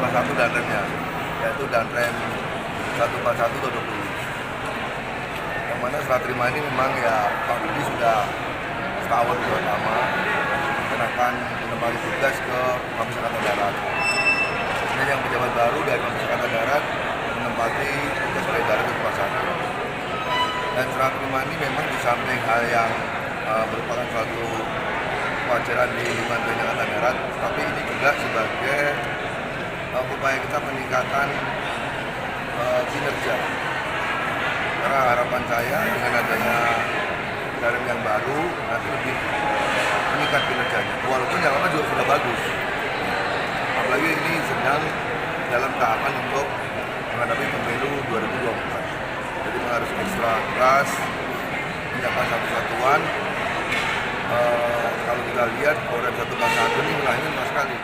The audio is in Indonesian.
141 dan remnya, yaitu dan rem 141 atau 20. Yang mana serah terima ini memang ya Pak Budi sudah setahun pertama dan akan menempati tugas ke Mabes Angkatan Darat. Ini yang pejabat baru dari Mabes Angkatan Darat menempati tugas sebagai Darat Ketua 1. Dan serah terima ini memang di samping hal yang merupakan suatu kewajaran di lingkungan TNI Angkatan Darat, tapi ini juga sebagai upaya kita peningkatan kinerja. Karena harapan saya dengan adanya Darim yang baru nanti lebih meningkat kinerjanya. Walaupun yang lama juga sudah bagus. Apalagi ini sedang dalam tahapan untuk menghadapi pemilu 2024. Jadi harus ekstra keras, menyiapkan satu satuan. Kalau kita lihat Korem 141 ini wilayahnya luas sekali.